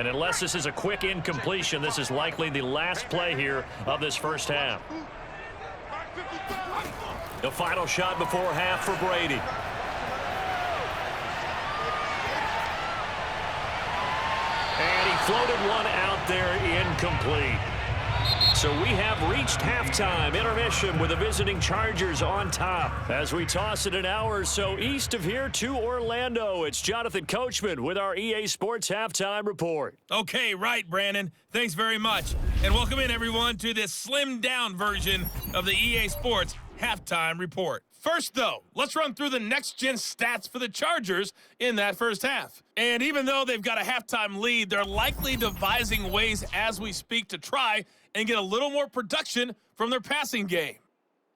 And unless this is a quick incompletion, this is likely the last play here of this first half. The final shot before half for Brady. And he floated one out there, incomplete. So we have reached halftime. Intermission with the visiting Chargers on top. As we toss it an hour or so east of here to Orlando, it's Jonathan Coachman with our EA Sports Halftime Report. Okay, right, Brandon. Thanks very much. And welcome in, everyone, to this slimmed-down version of the EA Sports Halftime Report. First, though, let's run through the next-gen stats for the Chargers in that first half. And even though they've got a halftime lead, they're likely devising ways as we speak to try and get a little more production from their passing game.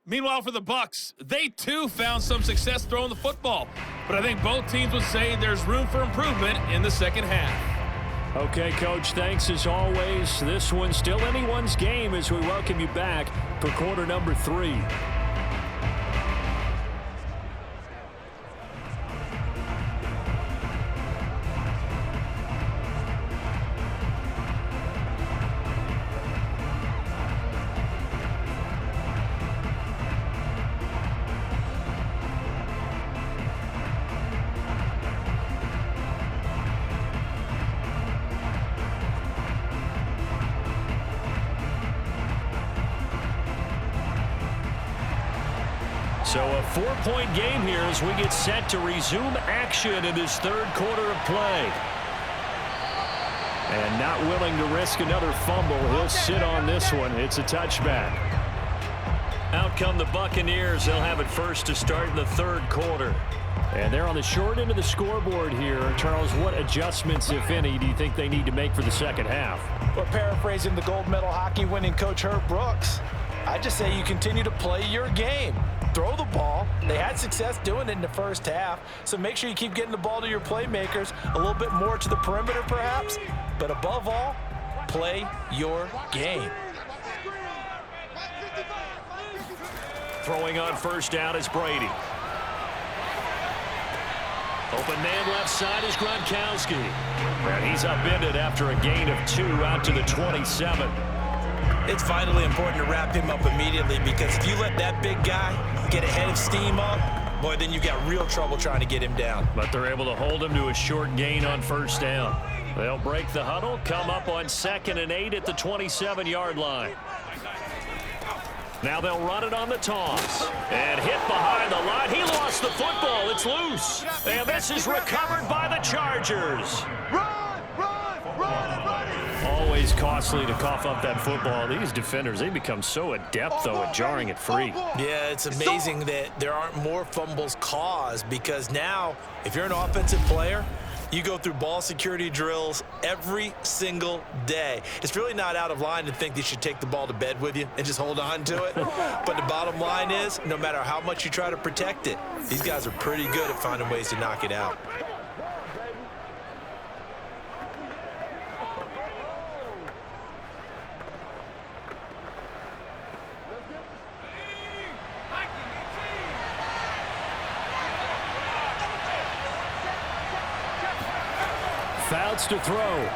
Meanwhile, for the Bucs, they too found some success throwing the football. But I think both teams would say there's room for improvement in the second half. Okay, Coach, thanks as always. This one's still anyone's game as we welcome you back for quarter number 3. So a 4-point game here as we get set to resume action in this third quarter of play. And not willing to risk another fumble. He'll sit on this one. It's a touchback. Out come the Buccaneers. They'll have it first to start in the third quarter. And they're on the short end of the scoreboard here. Charles, what adjustments, if any, do you think they need to make for the second half? Well, paraphrasing the gold medal hockey winning coach Herb Brooks, I just say you continue to play your game. Throw the ball. They had success doing it in the first half, so make sure you keep getting the ball to your playmakers, a little bit more to the perimeter perhaps, but above all, play your game. Throwing on first down is Brady. Open man left side is Gronkowski. And he's upended after a gain of 2 out to the 27. It's vitally important to wrap him up immediately, because if you let that big guy get a head of steam up, boy, then you got real trouble trying to get him down. But they're able to hold him to a short gain on first down. They'll break the huddle, come up on 2nd and 8 at the 27-yard line. Now they'll run it on the toss. And hit behind the line. He lost the football. It's loose. And this is recovered by the Chargers. Always costly to cough up that football. These defenders, they become so adept, though, at jarring it free. Yeah, it's amazing that there aren't more fumbles caused, because now, if you're an offensive player, you go through ball security drills every single day. It's really not out of line to think you should take the ball to bed with you and just hold on to it. But the bottom line is, no matter how much you try to protect it, these guys are pretty good at finding ways to knock it out. Fouts to throw.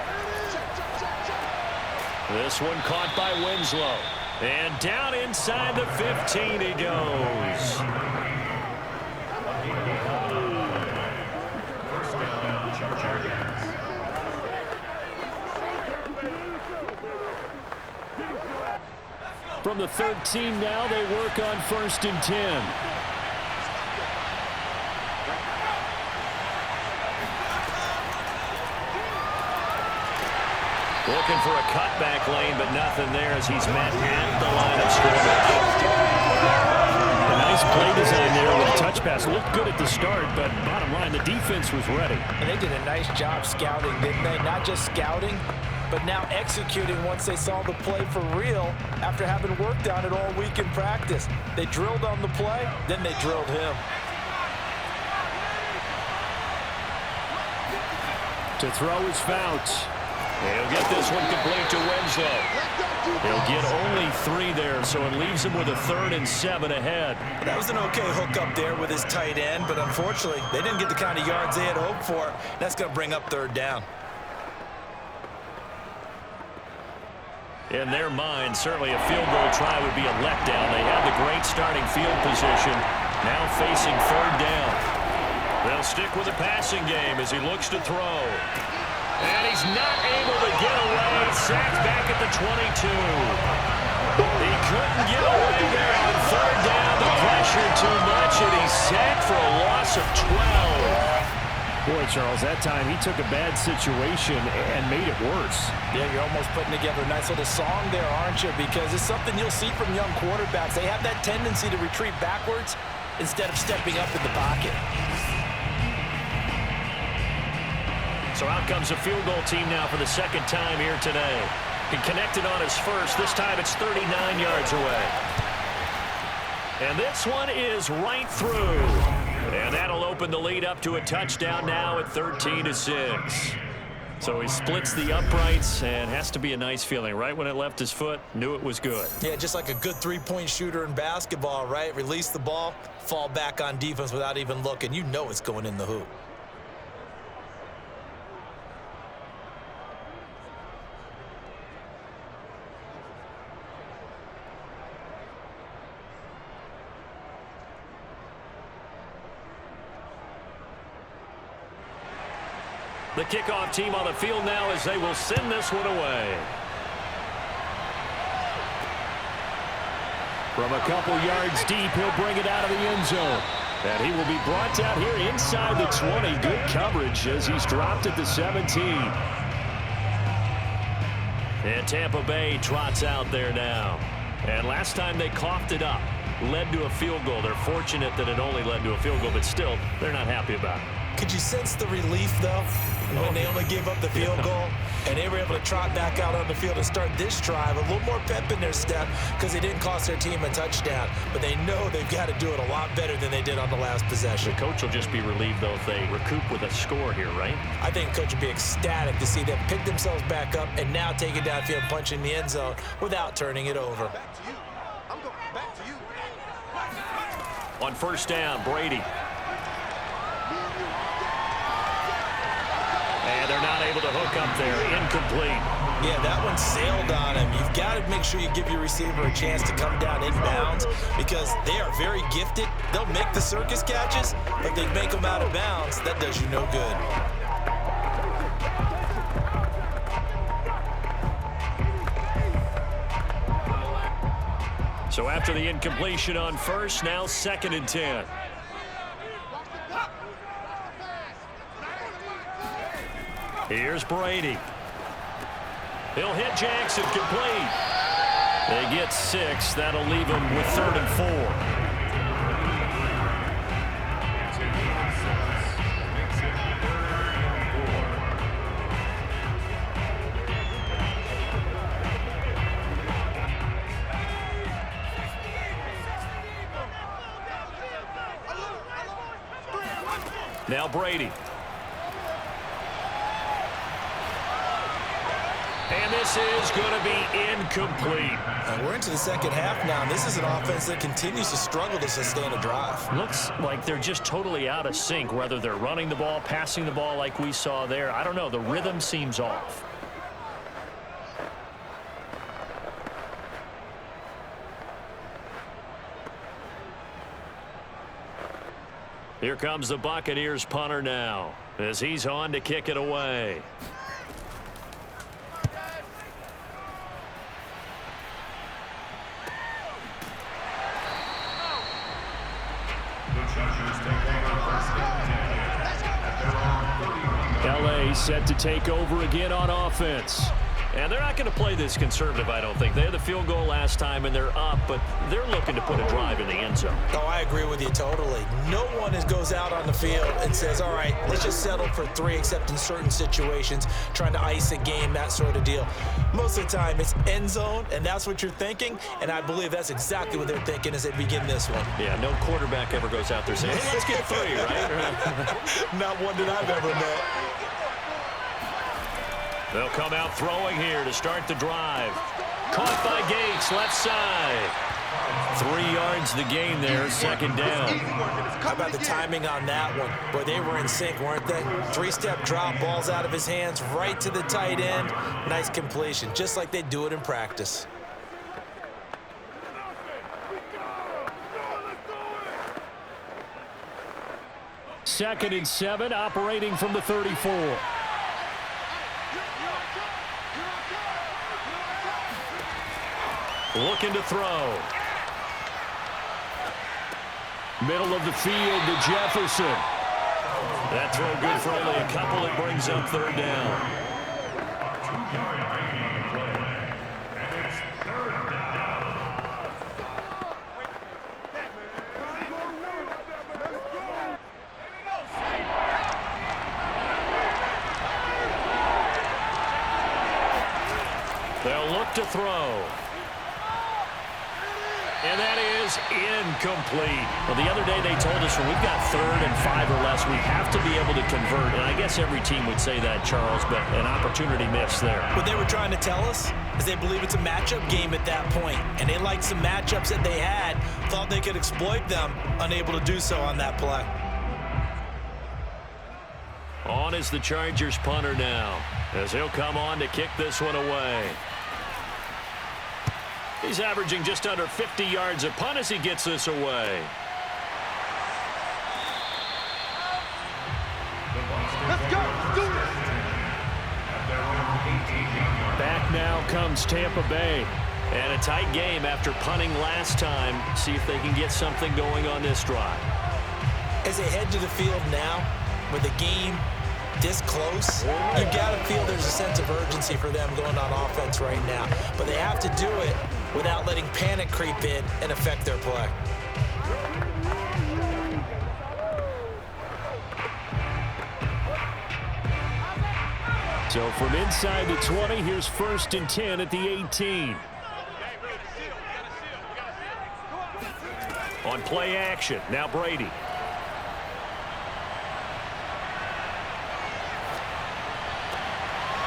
This one caught by Winslow. And down inside the 15 he goes. From the 13 now, they work on 1st and 10. Looking for a cutback lane, but nothing there as he's met at the line of scrimmage. A nice play design there with a touch pass. Looked good at the start, but bottom line, the defense was ready. And they did a nice job scouting, didn't they? Not just scouting, but now executing once they saw the play for real after having worked on it all week in practice. They drilled on the play, then they drilled him. To throw is Fouts. He'll get this one complete to Winslow. He'll get only 3 there, so it leaves him with a 3rd and 7 ahead. That was an okay hook up there with his tight end, but unfortunately, they didn't get the kind of yards they had hoped for. That's going to bring up 3rd down. In their mind, certainly a field goal try would be a letdown. They had the great starting field position, now facing third down. They'll stick with the passing game as he looks to throw. And he's not able to get away. Sacked back at the 22. He couldn't get away there on third down. The pressure too much, and he's sacked for a loss of 12. Boy, Charles, that time he took a bad situation and made it worse. Yeah, you're almost putting together a nice little song there, aren't you? Because it's something you'll see from young quarterbacks. They have that tendency to retreat backwards instead of stepping up in the pocket. So out comes a field goal team now for the second time here today. He connected on his first. This time it's 39 yards away. And this one is right through. And that'll open the lead up to a touchdown now at 13-6. So he splits the uprights, and has to be a nice feeling. Right when it left his foot, knew it was good. Yeah, just like a good three-point shooter in basketball, right? Release the ball, fall back on defense without even looking. You know it's going in the hoop. The kickoff team on the field now as they will send this one away. From a couple yards deep, he'll bring it out of the end zone. And he will be brought down here inside the 20. Good coverage as he's dropped at the 17. And Tampa Bay trots out there now. And last time they coughed it up, led to a field goal. They're fortunate that it only led to a field goal, but still, they're not happy about it. Could you sense the relief, though, when they only gave up the field goal? And they were able to trot back out on the field and start this drive. A little more pep in their step because they didn't cost their team a touchdown. But they know they've got to do it a lot better than they did on the last possession. The coach will just be relieved, though, if they recoup with a score here, right? I think the coach would be ecstatic to see them pick themselves back up and now take it downfield, punch in the end zone without turning it over. Back to you. I'm going back to you. On first down, Brady. And they're not able to hook up there. Incomplete. Yeah, that one sailed on him. You've got to make sure you give your receiver a chance to come down inbounds because they are very gifted. They'll make the circus catches, but they make them out of bounds. That does you no good. So after the incompletion on first, now 2nd and 10. Here's Brady. He'll hit Jackson, complete. They get 6. That'll leave them with 3rd and 4. Now Brady. And this is going to be incomplete. And we're into the second half now. This is an offense that continues to struggle to sustain a drive. Looks like they're just totally out of sync, whether they're running the ball, passing the ball like we saw there. I don't know. The rhythm seems off. Here comes the Buccaneers punter now as he's on to kick it away. LA set to take over again on offense. And they're not going to play this conservative, I don't think. They had the field goal last time, and they're up, but they're looking to put a drive in the end zone. Oh, I agree with you totally. No one goes out on the field and says, all right, let's just settle for 3, except in certain situations, trying to ice a game, that sort of deal. Most of the time, it's end zone, and that's what you're thinking, and I believe that's exactly what they're thinking as they begin this one. Yeah, no quarterback ever goes out there saying, hey, let's get 3, right? Not one that I've ever met. They'll come out throwing here to start the drive. Caught by Gates, left side. 3 yards the gain there, second down. How about the timing on that one? Boy, they were in sync, weren't they? 3-step drop, balls out of his hands, right to the tight end. Nice completion, just like they do it in practice. Second and 7, operating from the 34. Looking to throw. Middle of the field to Jefferson. That throw good for only a couple. It brings up third down. They'll look to throw. And that is incomplete. Well, the other day they told us when we've got 3rd and 5 or less, we have to be able to convert. And I guess every team would say that, Charles, but an opportunity missed there. What they were trying to tell us is they believe it's a matchup game at that point. And they liked some matchups that they had, thought they could exploit them, unable to do so on that play. On is the Chargers punter now, as he'll come on to kick this one away. He's averaging just under 50 yards a punt as he gets this away. Let's go. Do this. Back now comes Tampa Bay. And a tight game after punting last time. See if they can get something going on this drive. As they head to the field now, with the game this close, you've got to feel there's a sense of urgency for them going on offense right now. But they have to do it without letting panic creep in and affect their play. So from inside the 20, here's 1st and 10 at the 18. On play action, now Brady.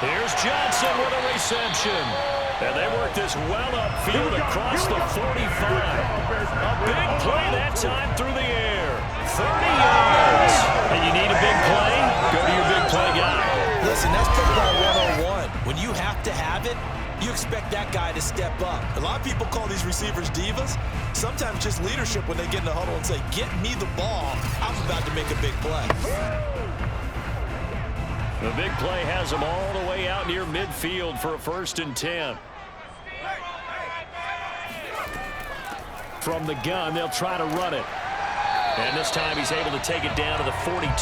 Here's Johnson with a reception. And they work this well upfield across the 45. A big play that time through the air. 30 yards. And you need a big play? Go to your big play guy. Listen, that's football 101. When you have to have it, you expect that guy to step up. A lot of people call these receivers divas. Sometimes just leadership when they get in the huddle and say, get me the ball. I'm about to make a big play. The big play has them all the way out near midfield for a 1st and 10. From the gun, they'll try to run it. And this time he's able to take it down to the 42. Any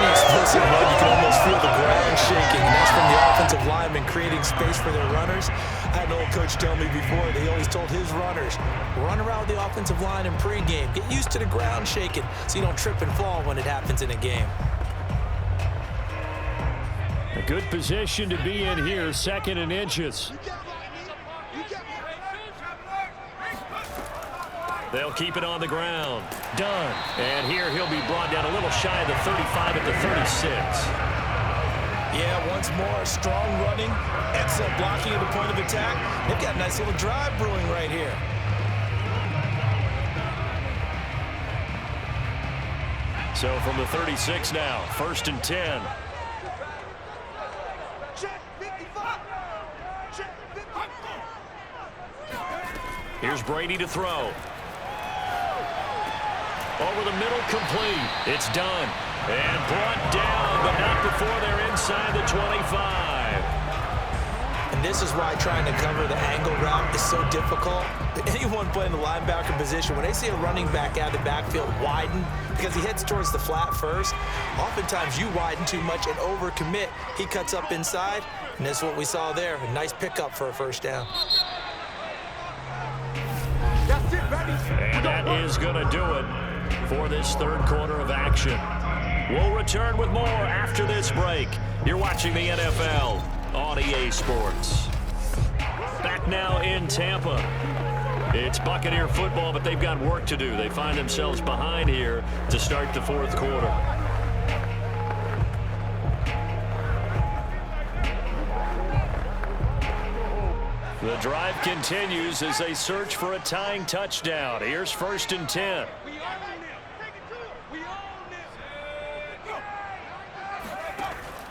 explosive run, you can almost feel the ground shaking. And that's from the offensive linemen creating space for their runners. I had an old coach tell me before, that he always told his runners, run around the offensive line in pregame. Get used to the ground shaking so you don't trip and fall when it happens in a game. A good position to be in here, 2nd and inches. They'll keep it on the ground. Done. And here he'll be brought down a little shy of the 35 at the 36. Yeah, once more, strong running, excellent blocking at the point of attack. They've got a nice little drive brewing right here. So from the 36 now, 1st and 10. Here's Brady to throw. Over the middle, complete. It's done. And brought down, but not before they're inside the 25. And this is why trying to cover the angle route is so difficult. Anyone playing the linebacker position, when they see a running back out of the backfield widen, because he heads towards the flat first, oftentimes you widen too much and overcommit. He cuts up inside, and that's what we saw there. A nice pickup for a 1st down. And that is going to do it for this 3rd quarter of action. We'll return with more after this break. You're watching the NFL on EA Sports. Back now in Tampa. It's Buccaneer football, but they've got work to do. They find themselves behind here to start the 4th quarter. The drive continues as they search for a tying touchdown. Here's 1st and 10.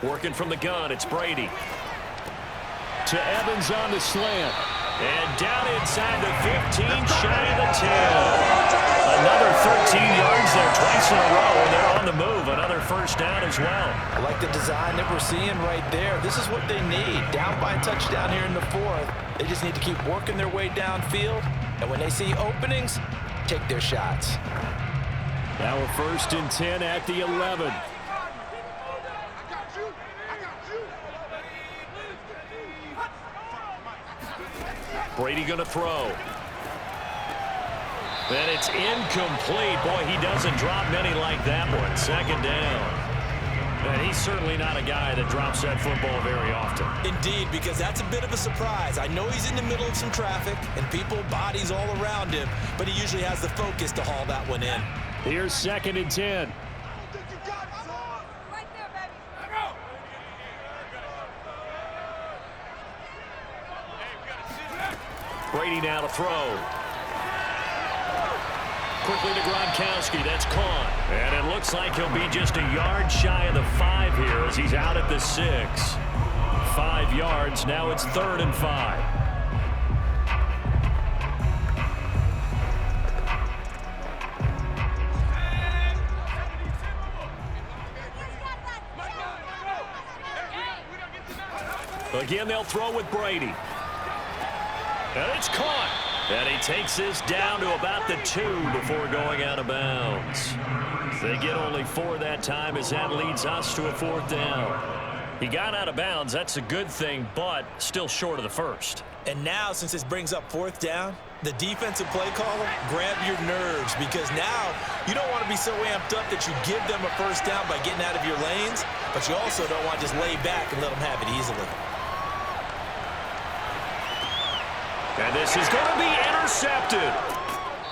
Working from the gun, it's Brady. To Evans on the slant. And down inside the 15, shy of the 10. Another 13 yards there twice in a row, and they're on the move. Another 1st down as well. I like the design that we're seeing right there. This is what they need. Down by a touchdown here in the 4th. They just need to keep working their way downfield. And when they see openings, take their shots. Now a 1st and 10 at the 11. Brady going to throw. And it's incomplete. Boy, he doesn't drop many like that one. 2nd down. And he's certainly not a guy that drops that football very often. Indeed, because that's a bit of a surprise. I know he's in the middle of some traffic and people, bodies all around him, but he usually has the focus to haul that one in. Here's 2nd and 10. Brady now to throw. Quickly to Gronkowski. That's caught. And it looks like he'll be just a yard shy of the 5 here as he's out at the 6. 5 yards. Now it's 3rd and 5. Again, they'll throw with Brady. And it's caught. And he takes this down to about the 2 before going out of bounds. They get only 4 that time as that leads us to a 4th down. He got out of bounds. That's a good thing, but still short of the 1st. And now, since this brings up 4th down, the defensive play caller, grab your nerves, because now you don't want to be so amped up that you give them a 1st down by getting out of your lanes, but you also don't want to just lay back and let them have it easily. And this is going to be intercepted.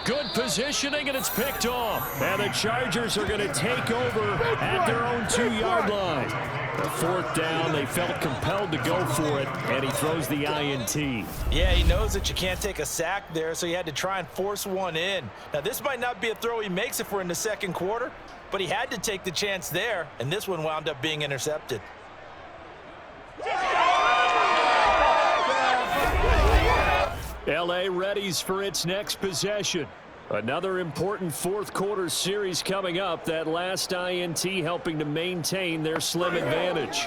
Good positioning, and it's picked off. And the Chargers are going to take over at their own 2-yard line. The 4th down, they felt compelled to go for it, and he throws the INT. Yeah, he knows that you can't take a sack there, so he had to try and force one in. Now, this might not be a throw he makes if we're in the 2nd quarter, but he had to take the chance there, and this one wound up being intercepted. L.A. readies for its next possession. Another important 4th quarter series coming up. That last INT helping to maintain their slim advantage.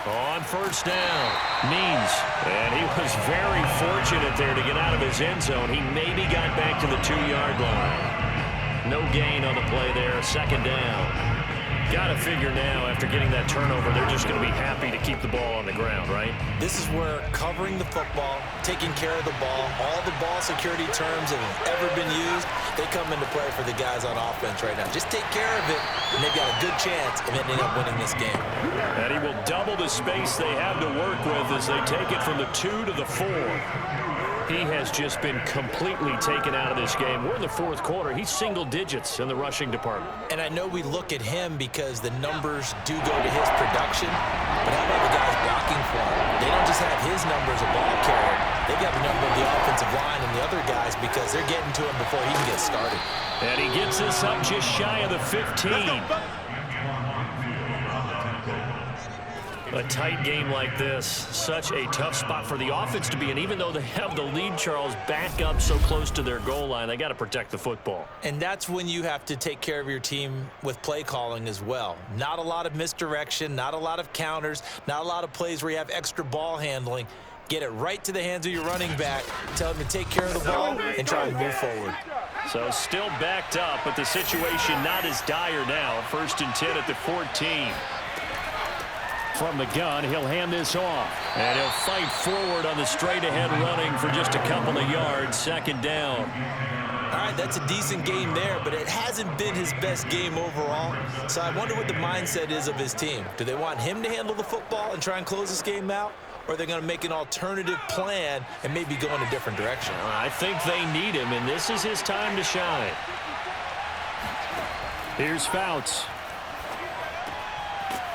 On 1st down, Means. And he was very fortunate there to get out of his end zone. He maybe got back to the 2-yard line. No gain on the play there. 2nd down. Got to figure now, after getting that turnover, they're just going to be happy to keep the ball on the ground, right? This is where covering the football, taking care of the ball, all the ball security terms that have ever been used, they come into play for the guys on offense right now. Just take care of it, and they've got a good chance of ending up winning this game. And he will double the space they have to work with as they take it from the 2 to the 4. He has just been completely taken out of this game. We're in the 4th quarter. He's single digits in the rushing department. And I know we look at him because the numbers do go to his production, but how about the guys blocking for him? They don't just have his numbers of ball carrier. They've got the number of the offensive line and the other guys because they're getting to him before he can get started. And he gets this up just shy of the 15. A tight game like this, such a tough spot for the offense to be in. Even though they have the lead, Charles, back up so close to their goal line, they got to protect the football. And that's when you have to take care of your team with play calling as well. Not a lot of misdirection, not a lot of counters, not a lot of plays where you have extra ball handling. Get it right to the hands of your running back, tell him to take care of the ball, and try and move forward. So still backed up, but the situation not as dire now. 1st and 10 at the 14. from the gun. He'll hand this off. And he'll fight forward on the straight-ahead running for just a couple of yards. Second down. All right, that's a decent game there, but it hasn't been his best game overall. So I wonder what the mindset is of his team. Do they want him to handle the football and try and close this game out? Or are they going to make an alternative plan and maybe go in a different direction? I think they need him, and this is his time to shine. Here's Fouts.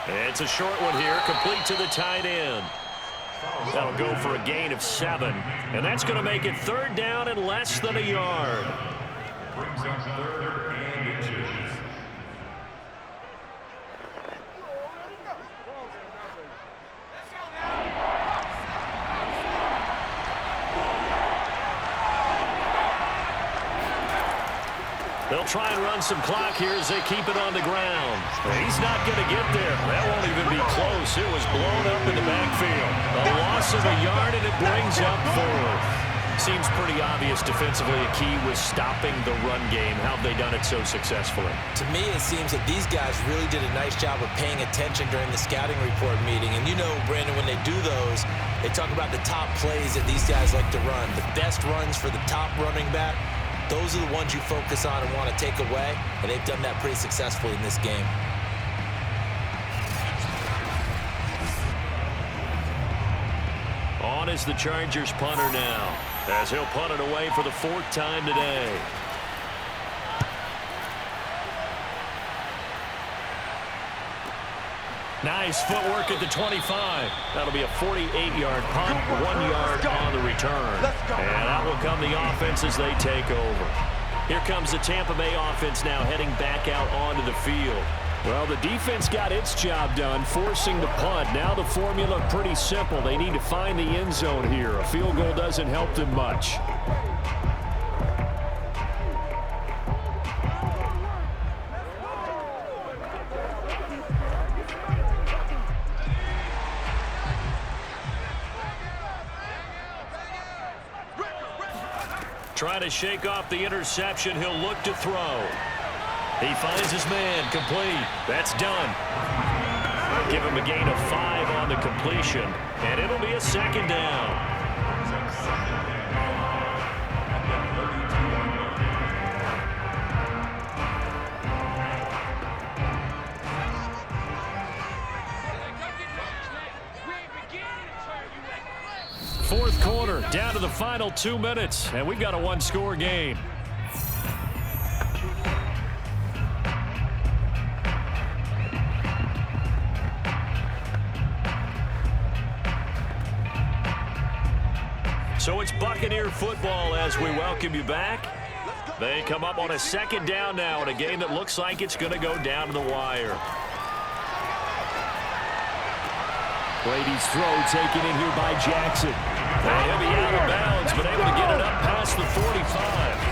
It's a short one here, complete to the tight end. That'll go for a gain of 7. And that's going to make it third down and less than a yard. Brings up third and inches. They'll try and run some clock here as they keep it on the ground. He's not going to get there. That won't even be close. It was blown up in the backfield. A loss of a yard, and it brings up 4. Seems pretty obvious defensively a key was stopping the run game. How have they done it so successfully? To me, it seems that these guys really did a nice job of paying attention during the scouting report meeting. And you know, Brandon, when they do those, they talk about the top plays that these guys like to run. The best runs for the top running back. Those are the ones you focus on and want to take away, and they've done that pretty successfully in this game. On is the Chargers punter now, as he'll punt it away for the 4th time today. Nice footwork at the 25. That'll be a 48-yard punt, 1 yard on the return. And out will come the offense as they take over. Here comes the Tampa Bay offense now heading back out onto the field. Well, the defense got its job done, forcing the punt. Now the formula pretty simple. They need to find the end zone here. A field goal doesn't help them much. Trying to shake off the interception. He'll look to throw. He finds his man, complete. That's done. Give him a gain of 5 on the completion, and it'll be a second down. Fourth quarter, down to the final 2 minutes, and we've got a 1-score game. So it's Buccaneer football as we welcome you back. They come up on a second down now in a game that looks like it's going to go down to the wire. Brady's throw taken in here by Jackson. He'll be out of bounds, but able to get it up past the 45.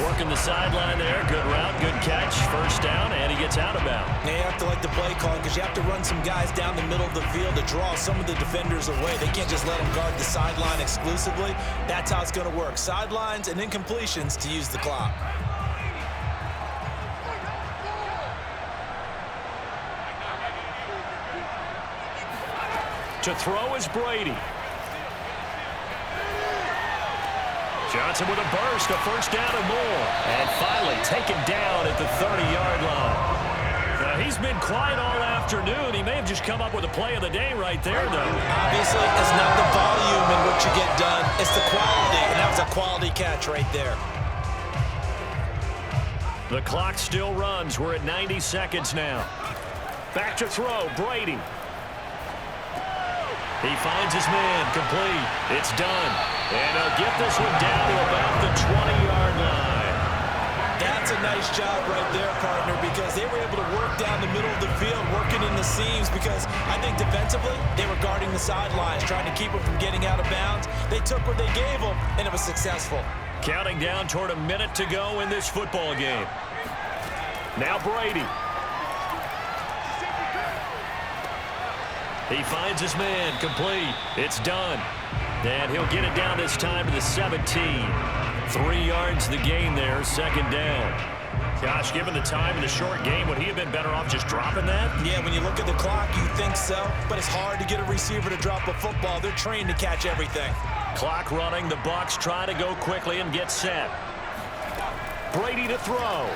Working the sideline there. Good route, good catch. First down, and he gets out of bounds. Now you have to like the play call because you have to run some guys down the middle of the field to draw some of the defenders away. They can't just let them guard the sideline exclusively. That's how it's going to work. Sidelines and incompletions to use the clock. To throw is Brady. Johnson with a burst, a first down and more. And finally taken down at the 30-yard line. He's been quiet all afternoon. He may have just come up with a play of the day right there, though. Obviously, it's not the volume in what you get done. It's the quality, and that was a quality catch right there. The clock still runs. We're at 90 seconds now. Back to throw, Brady. He finds his man, complete. It's done. And he'll get this one down to about the 20-yard line. That's a nice job right there, partner, because they were able to work down the middle of the field, working in the seams, because I think defensively, they were guarding the sidelines, trying to keep them from getting out of bounds. They took what they gave them, and it was successful. Counting down toward a minute to go in this football game. Now Brady. He finds his man, complete. It's done. And he'll get it down this time to the 17. 3 yards the gain there, second down. Gosh, given the time in the short game, would he have been better off just dropping that? Yeah, when you look at the clock, you think so, but it's hard to get a receiver to drop a football. They're trained to catch everything. Clock running. The Bucs try to go quickly and get set. Brady to throw.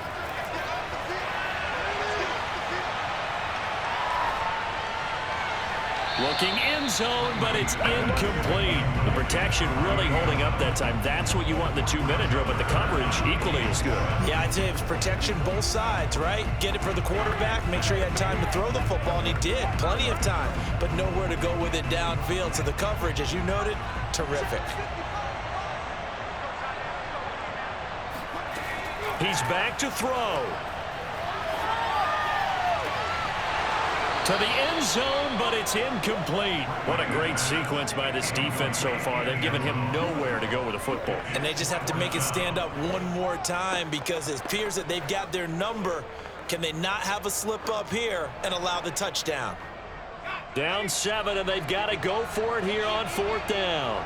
Looking end zone, but it's incomplete. The protection really holding up that time. That's what you want in the 2-minute drill, but the coverage equally as good. Yeah, I'd say it was protection both sides, right? Get it for the quarterback, make sure he had time to throw the football, and he did. Plenty of time, but nowhere to go with it downfield. So the coverage, as you noted, terrific. He's back to throw. To the end zone, but it's incomplete. What a great sequence by this defense so far. They've given him nowhere to go with the football. And they just have to make it stand up one more time because it appears that they've got their number. Can they not have a slip up here and allow the touchdown? Down 7, and they've got to go for it here on 4th down.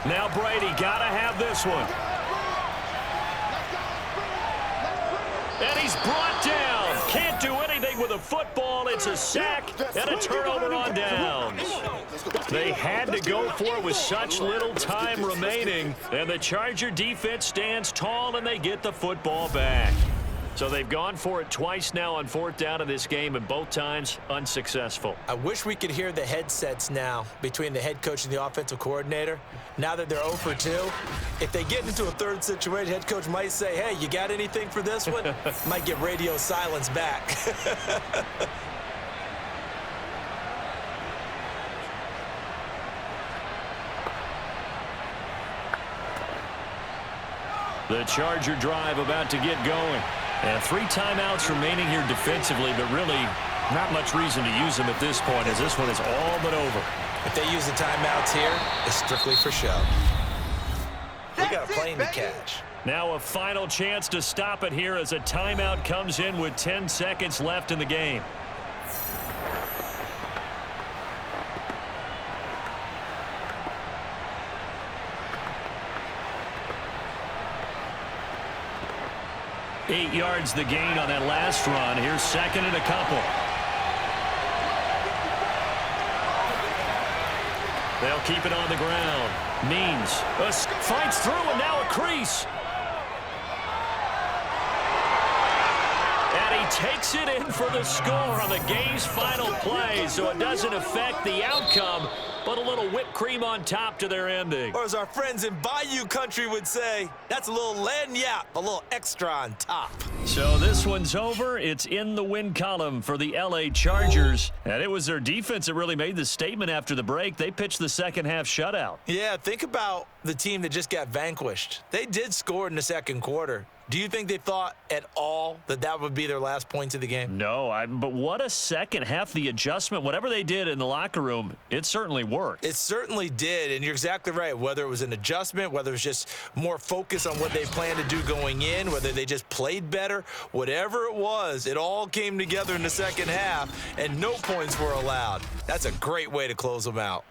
Now Brady got to have this one. And he's brought down. Can't do anything with a football. It's a sack and a turnover on downs. They had to go for it with such little time remaining. And the Charger defense stands tall, and they get the football back. So they've gone for it twice now on 4th down in this game, and both times unsuccessful. I wish we could hear the headsets now between the head coach and the offensive coordinator. Now that they're 0 for 2, if they get into a third situation, head coach might say, hey, you got anything for this one? Might get radio silence back. The Charger drive about to get going. And 3 timeouts remaining here defensively, but really not much reason to use them at this point, as this one is all but over. If they use the timeouts here, it's strictly for show. We got a plane to catch. Now a final chance to stop it here as a timeout comes in with 10 seconds left in the game. Eight yards the gain on that last run. Here's 2nd and a couple. They'll keep it on the ground. Means fights through, and now a crease. And he takes it in for the score on the game's final play, so it doesn't affect the outcome, but a little whipped cream on top to their ending. Or as our friends in Bayou Country would say, that's a little lagniappe, a little extra on top. So this one's over. It's in the win column for the L.A. Chargers. And it was their defense that really made the statement after the break. They pitched the second half shutout. Yeah, think about the team that just got vanquished. They did score in the second quarter. Do you think they thought at all that that would be their last points of the game? No, but what a second half. The adjustment, whatever they did in the locker room, it certainly worked. It certainly did, and you're exactly right. Whether it was an adjustment, whether it was just more focus on what they planned to do going in, whether they just played better, whatever it was, it all came together in the second half, and no points were allowed. That's a great way to close them out.